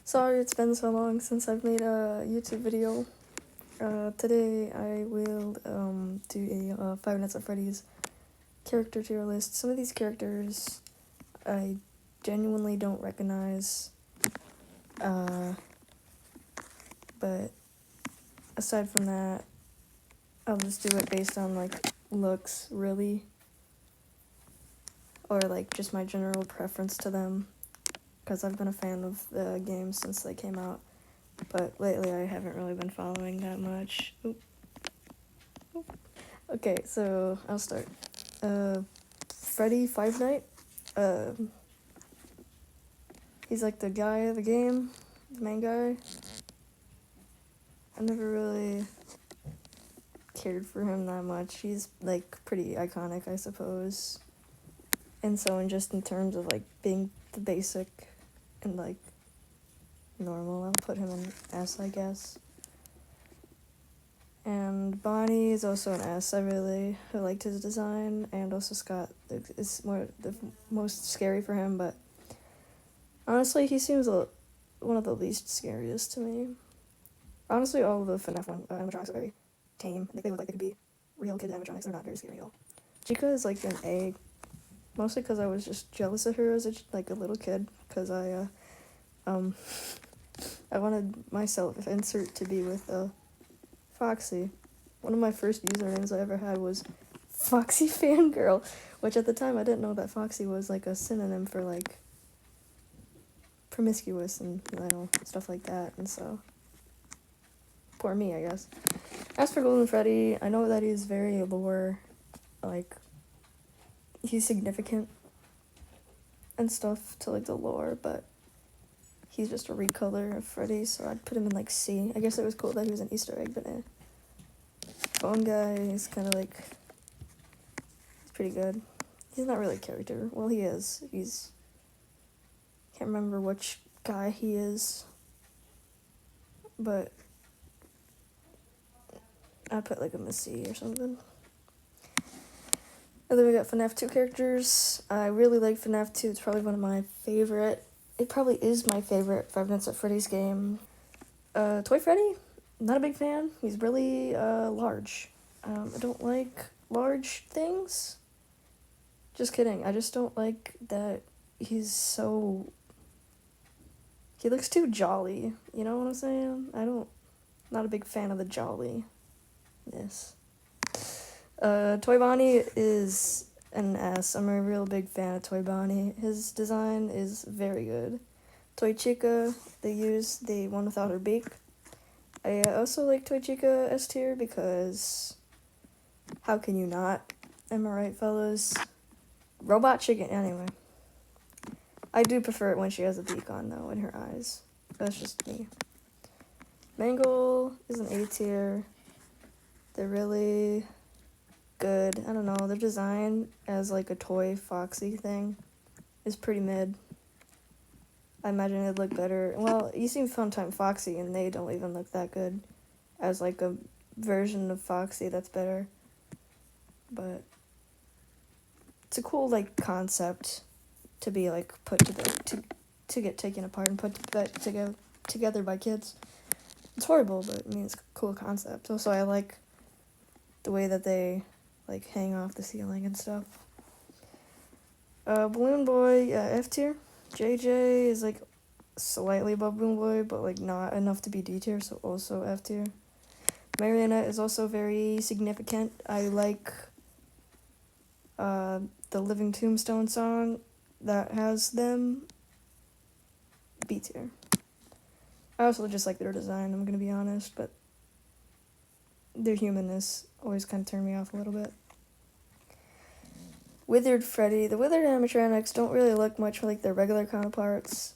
Sorry it's been so long since I've made a YouTube video. Today I will do a Five Nights at Freddy's character tier list. Some of these characters I genuinely don't recognize, but aside from that, I'll just do it based on like looks, really, or like just my general preference to them, because I've been a fan of the games since they came out. But lately I haven't really been following that much. Oop. Okay, so I'll start. Freddy Five Night. He's like the guy of the game, the main guy. I never really cared for him that much. He's like pretty iconic, I suppose. And so in terms of like being the basic and like normal, I'll put him in S, I guess. And Bonnie is also an S. I really liked his design, and also Scott is the most scary for him, but honestly, he seems one of the least scariest to me. Honestly, all of the FNaF animatronics are very tame. They look like they could be real kid animatronics. They're not very scary at all. Chica is like an A, mostly because I was just jealous of her as a little kid, because I wanted my self-insert to be with Foxy. One of my first usernames I ever had was Foxy Fangirl, which at the time I didn't know that Foxy was like a synonym for like promiscuous and stuff like that, and so poor me, I guess. As for Golden Freddy, I know that he's very lore, like he's significant and stuff to like the lore, but he's just a recolor of Freddy, so I'd put him in like C. I guess it was cool that he was an Easter egg, but Bone Guy is kind of like, he's pretty good. He's not really a character. Well, he is. Can't remember which guy he is, but I'd put like him in C or something. And then we got FNaF 2 characters. I really like FNaF 2. It's probably one of my favorite. It probably is my favorite Five Nights at Freddy's game. Toy Freddy, not a big fan. He's really large. I don't like large things. Just kidding. I just don't like that he's so... He looks too jolly. You know what I'm saying? Not a big fan of the jolliness. Toy Bonnie is an S. I'm a real big fan of Toy Bonnie. His design is very good. Toy Chica, the one without her beak. I also like Toy Chica S tier because how can you not? Am I right, fellas? Robot Chicken, anyway. I do prefer it when she has a beak on, though, in her eyes. That's just me. Mangle is an A tier. They're really good. I don't know, their design as like a toy Foxy thing is pretty mid. I imagine it'd look better. Well, you see Funtime Foxy and they don't even look that good as like a version of Foxy that's better. But it's a cool like concept to be like put to get taken apart and put together by kids. It's horrible, but I mean it's a cool concept. Also, I like the way that they like hang off the ceiling and stuff. Balloon Boy, F tier. JJ is like slightly above Balloon Boy, but like not enough to be D tier, so also F tier. Marionette is also very significant. I like the Living Tombstone song that has them. B tier. I also just like their design, I'm gonna be honest, but their humanness always kind of turned me off a little bit. Withered Freddy. The Withered animatronics don't really look much like their regular counterparts,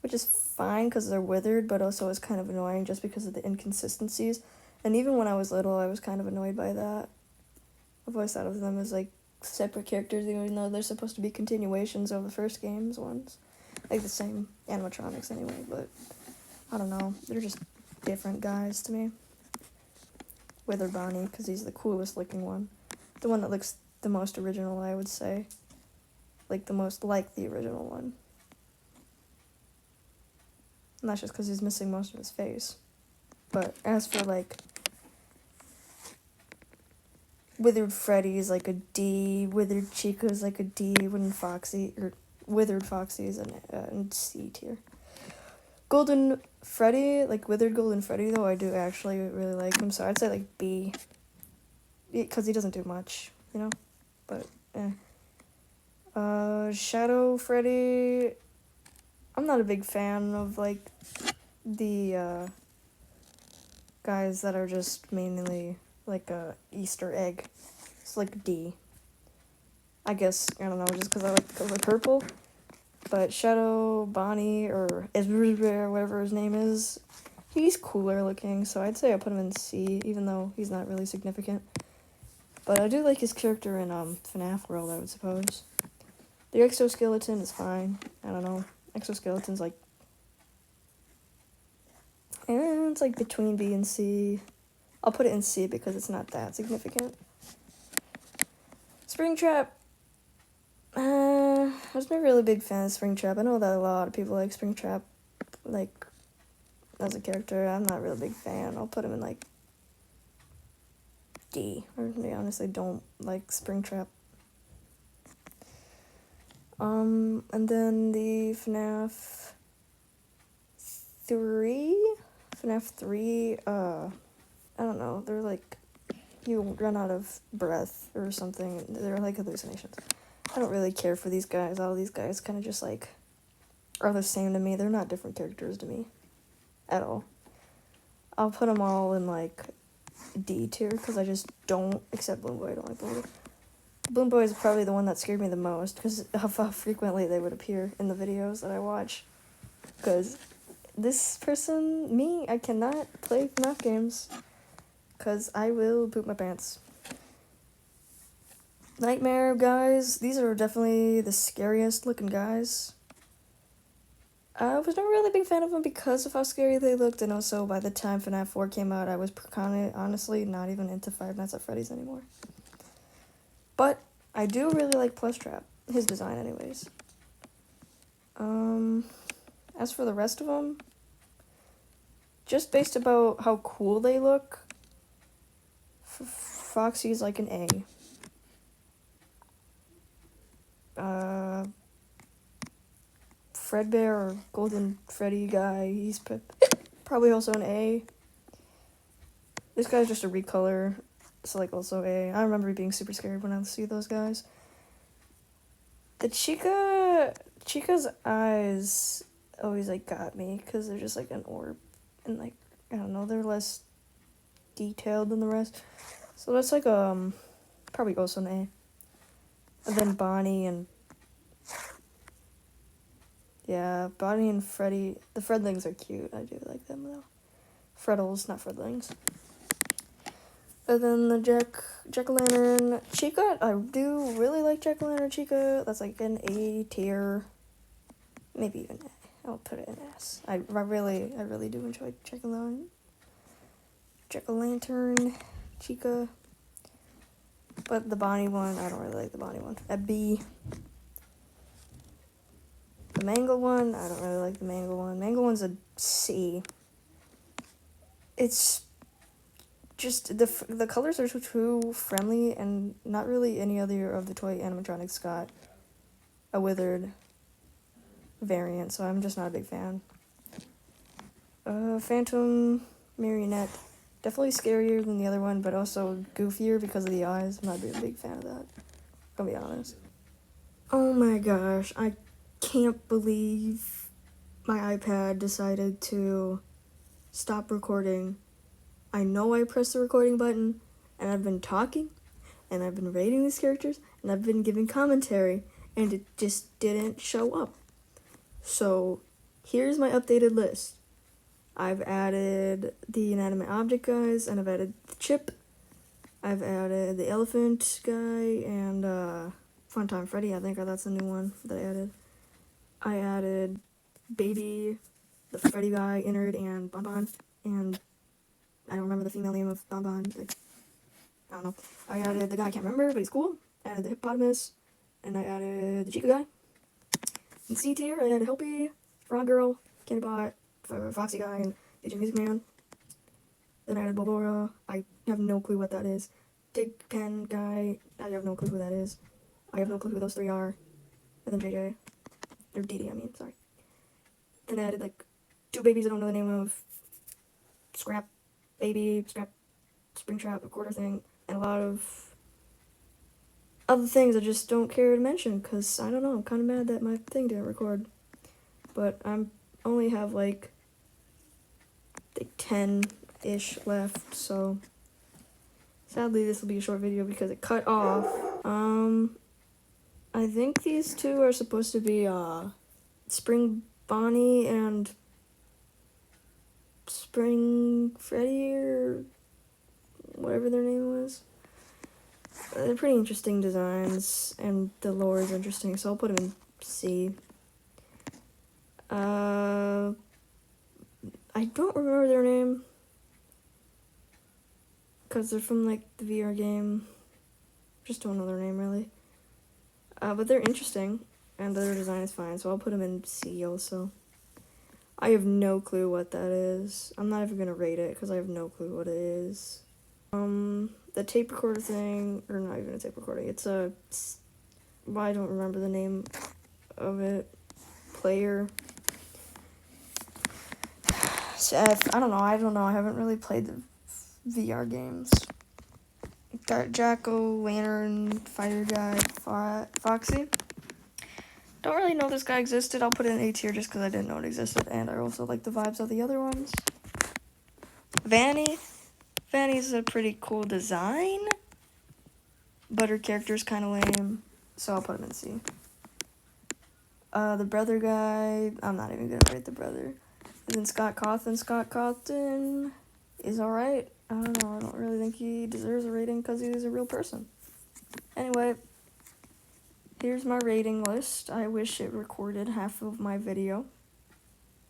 which is fine because they're withered, but also is kind of annoying just because of the inconsistencies. And even when I was little, I was kind of annoyed by that. I've always thought of them as like separate characters, even though they're supposed to be continuations of the first game's ones. Like the same animatronics anyway, but I don't know. They're just different guys to me. Withered Bonnie, because he's the coolest looking one. The one that looks the most original, I would say. Like the most like the original one. And that's just because he's missing most of his face. But as for, like, Withered Freddy's like a D, Withered Chica's like a D, Withered Foxy's an C tier. Golden Freddy, like Withered Golden Freddy, though, I do actually really like him, so I'd say like B. Because he doesn't do much, you know? But, Shadow Freddy, I'm not a big fan of, like, the, guys that are just mainly, like, a Easter egg. It's like D. I guess, I don't know, just because I like the color purple. But Shadow Bonnie, or whatever his name is, he's cooler looking, so I'd say I put him in C, even though he's not really significant. But I do like his character in FNaF World, I would suppose. The exoskeleton is fine. I don't know. Exoskeleton's like... it's like between B and C. I'll put it in C because it's not that significant. Springtrap. I was never really a big fan of Springtrap. I know that a lot of people like Springtrap, like, as a character. I'm not really a big fan. I'll put him in, like, D. Or, to be honest, I don't like Springtrap. And then the FNaF 3? FNaF 3, I don't know, they're like, you run out of breath or something. They're like hallucinations. I don't really care for these guys. All these guys kind of just like are the same to me. They're not different characters to me at all. I'll put them all in like D tier because I just don't, except Bloom Boy. I don't like Bloom Boy. Bloom Boy is probably the one that scared me the most because of how frequently they would appear in the videos that I watch. Because this person, me, I cannot play FNaF games because I will poop my pants. Nightmare guys, these are definitely the scariest looking guys. I was not really a big fan of them because of how scary they looked, and also by the time FNaF 4 came out, I was kind of honestly not even into Five Nights at Freddy's anymore. But I do really like Plushtrap, his design anyways. As for the rest of them, just based about how cool they look, Foxy's like an A. Fredbear or Golden Freddy guy, he's probably also an A. This guy's just a recolor, so like also A. I remember being super scared when I see those guys. The Chica's eyes always like got me because they're just like an orb, and like I don't know, they're less detailed than the rest. So that's like probably also an A. And then Bonnie and Bonnie and Freddy. The Fredlings are cute. I do like them though. Freddles, not Fredlings. And then the Jack-o'-lantern Chica. I do really like Jack-o'-lantern Chica. That's like an A tier. Maybe even A. I'll put it in S. I really do enjoy Jack-o'-lantern Chica. But the Bonnie one, I don't really like the Bonnie one. A B. The Mango one, I don't really like the Mango one. Mango one's a C. It's just, the colors are too friendly, and not really any other of the toy animatronics got a Withered variant, so I'm just not a big fan. Phantom Marionette. Definitely scarier than the other one, but also goofier because of the eyes. I'm not a big fan of that. I'll be honest. Oh my gosh, I can't believe my iPad decided to stop recording. I know I pressed the recording button, and I've been talking, and I've been rating these characters, and I've been giving commentary, and it just didn't show up. So, here's my updated list. I've added the inanimate object guys, and I've added the chip. I've added the elephant guy, and Funtime Freddy, I think that's the new one that I added. I added Baby, the Freddy guy, Innard, and Bonbon, and I don't remember the female name of Bonbon. I don't know. I added the guy I can't remember, but he's cool. I added the hippopotamus, and I added the Chica guy. In C tier, I added Helpy, Frog Girl, Candy Bot, for Foxy Guy and DJ Music Man. Then I added Bobora. I have no clue what that is. Dig Pen Guy. I have no clue who that is. I have no clue who those three are. And then JJ. Or Didi, I mean, sorry. Then I added like 2 babies I don't know the name of. Scrap Baby, Scrap Springtrap, Recorder thing, and a lot of other things I just don't care to mention because I don't know, I'm kind of mad that my thing didn't record. But I'm only have like 10-ish left, so sadly this will be a short video because it cut off. I think these two are supposed to be Spring Bonnie and Spring Freddy or whatever their name was. They're pretty interesting designs, and the lore is interesting, so I'll put them in C. I don't remember their name, because they're from, like, the VR game. Just don't know their name, really. But they're interesting, and their design is fine, so I'll put them in C also. I have no clue what that is. I'm not even gonna rate it, because I have no clue what it is. The tape recorder thing, or not even a tape recording, it's a, well, I don't remember the name of it, player. I don't know, I haven't really played the VR games. Got Jack-o'-lantern, fighter guy, Foxy. Don't really know this guy existed, I'll put it in A tier just because I didn't know it existed, and I also like the vibes of the other ones. Vanny's a pretty cool design, but her character's kind of lame, so I'll put him in C. The brother guy, I'm not even gonna rate the brother. And then Scott Cawthon is alright. I don't know, I don't really think he deserves a rating because he's a real person. Anyway, here's my rating list. I wish it recorded half of my video.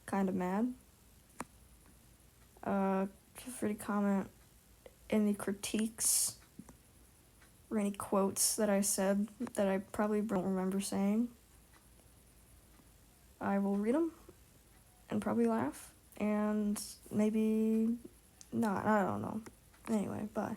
Kind of mad. Feel free to comment any critiques or any quotes that I said that I probably don't remember saying. I will read them and probably laugh and maybe not, I don't know. Anyway, bye.